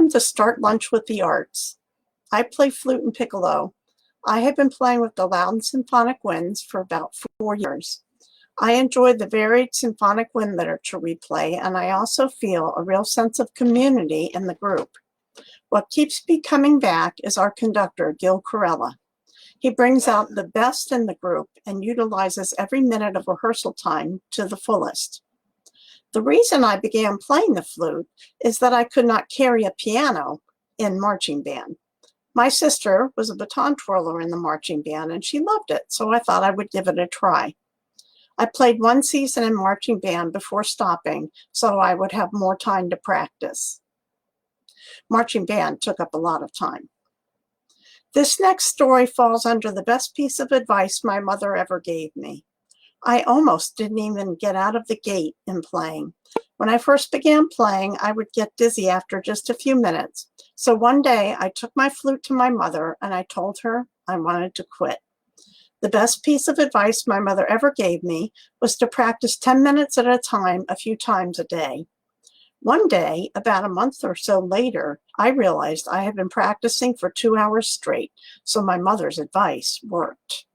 Welcome to Start Lunch with the Arts. I play flute and piccolo. I have been playing with the loud symphonic winds for about 4 years. I enjoy the varied symphonic wind literature we play, and I also feel a real sense of community in the group. What keeps me coming back is our conductor, Gil Corella. He brings out the best in the group and utilizes every minute of rehearsal time to the fullest. The reason I began playing the flute is that I could not carry a piano in marching band. My sister was a baton twirler in the marching band and she loved it, so I thought I would give it a try. I played 1 season in marching band before stopping so I would have more time to practice. Marching band took up a lot of time. This next story falls under the best piece of advice my mother ever gave me. I almost didn't even get out of the gate in playing. When I first began playing, I would get dizzy after just a few minutes. So one day I took my flute to my mother and I told her I wanted to quit. The best piece of advice my mother ever gave me was to practice 10 minutes at a time, a few times a day. One day, about a month or so later, I realized I had been practicing for 2 hours straight, so my mother's advice worked.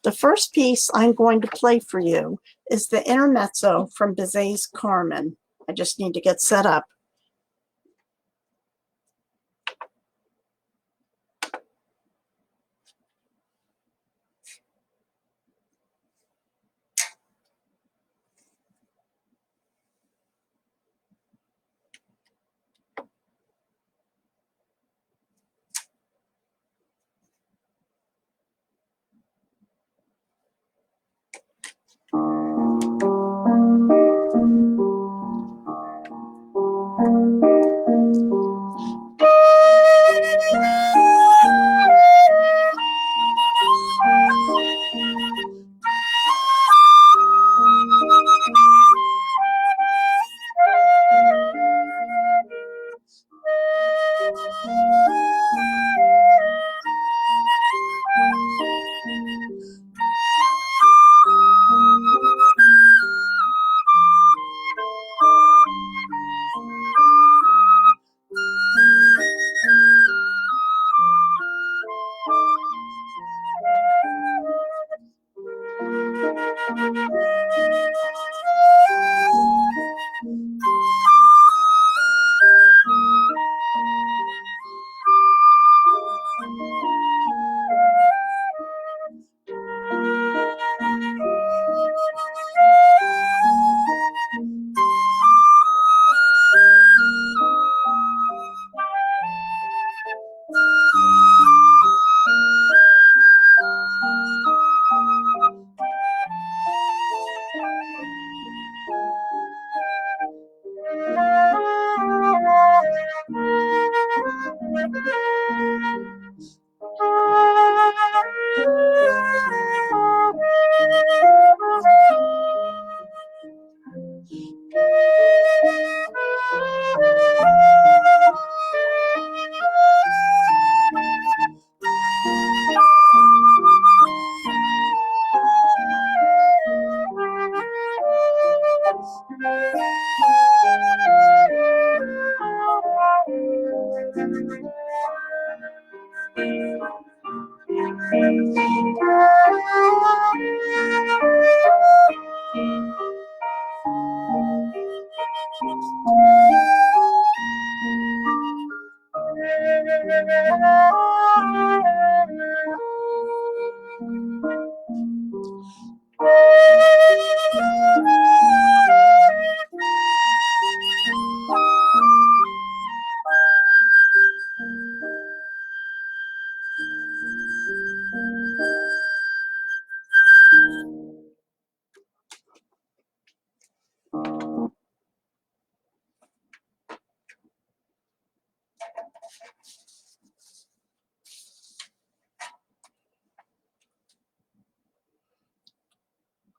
The first piece I'm going to play for you is the intermezzo from Bizet's Carmen. I just need to get set up.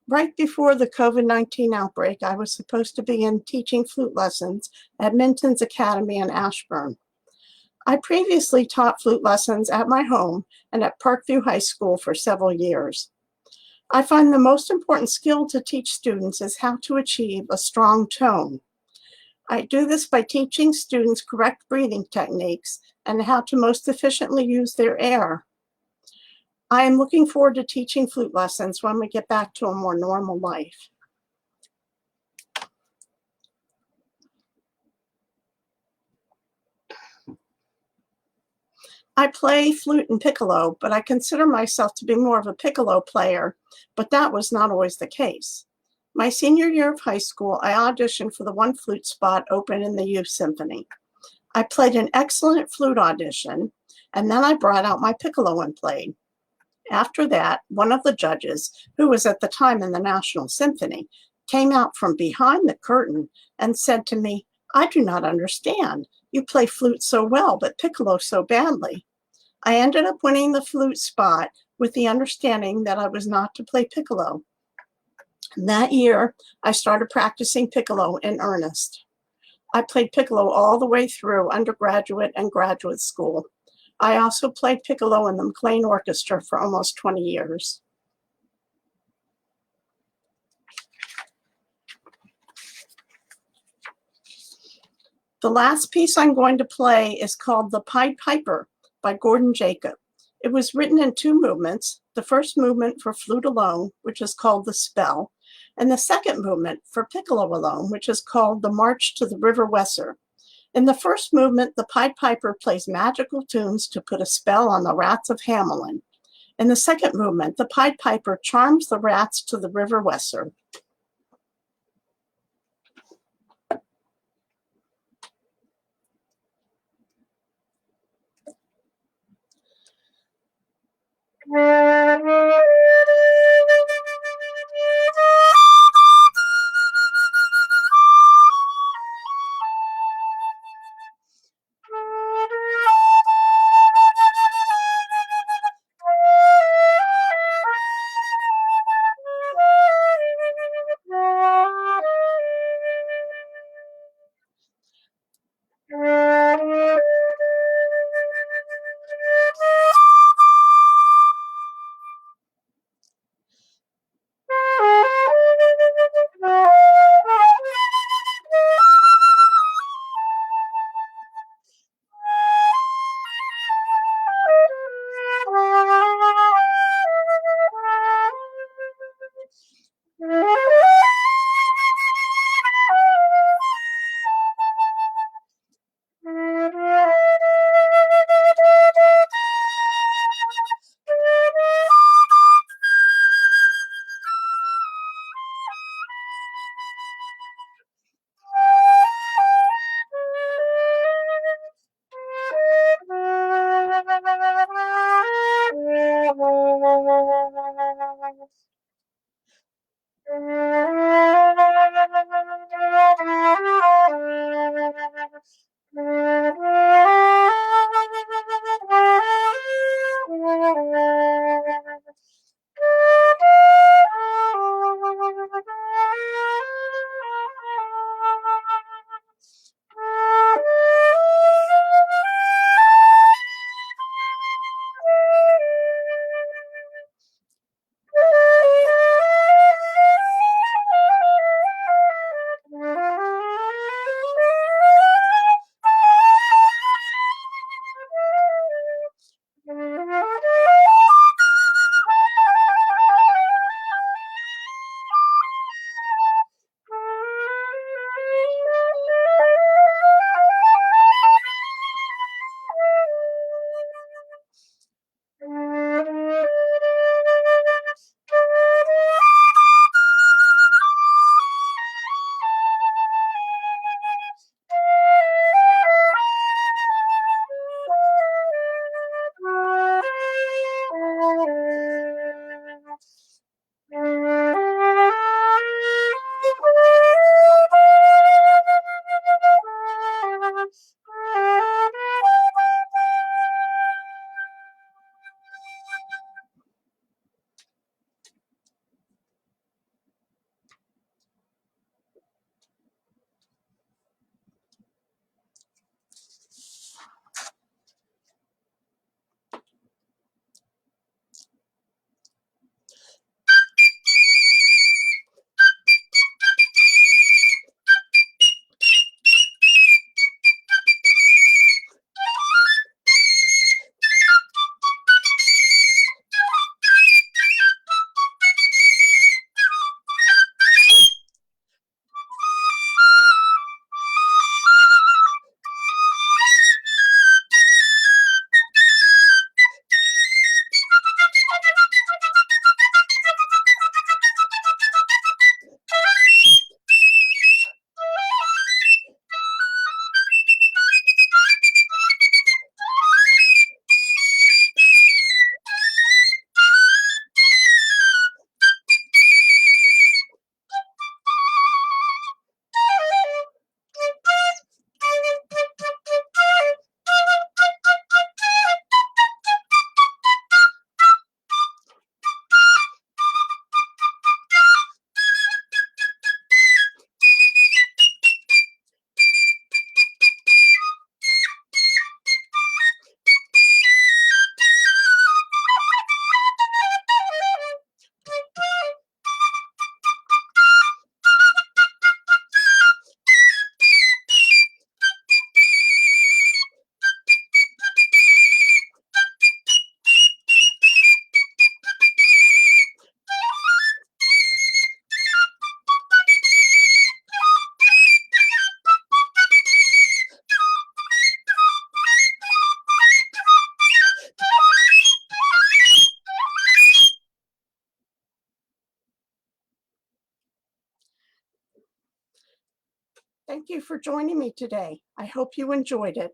Right before the COVID-19 outbreak, I was supposed to begin teaching flute lessons at Minton's Academy in Ashburn. I previously taught flute lessons at my home and at Parkview High School for several years. I find the most important skill to teach students is how to achieve a strong tone. I do this by teaching students correct breathing techniques and how to most efficiently use their air. I am looking forward to teaching flute lessons when we get back to a more normal life. I play flute and piccolo, but I consider myself to be more of a piccolo player, but that was not always the case. My senior year of high school, I auditioned for the one flute spot open in the youth symphony. I played an excellent flute audition, and then I brought out my piccolo and played. After that, one of the judges, who was at the time in the National Symphony, came out from behind the curtain and said to me, "I do not understand. You play flute so well, but piccolo so badly." I ended up winning the flute spot with the understanding that I was not to play piccolo. And that year, I started practicing piccolo in earnest. I played piccolo all the way through undergraduate and graduate school. I also played piccolo in the McLean Orchestra for almost 20 years. The last piece I'm going to play is called The Pied Piper by Gordon Jacob. It was written in two movements, the first movement for flute alone, which is called The Spell, and the second movement for piccolo alone, which is called The March to the River Weser. In the first movement, the Pied Piper plays magical tunes to put a spell on the rats of Hamelin. In the second movement, the Pied Piper charms the rats to the River Weser. Thank you for joining me today. I hope you enjoyed it.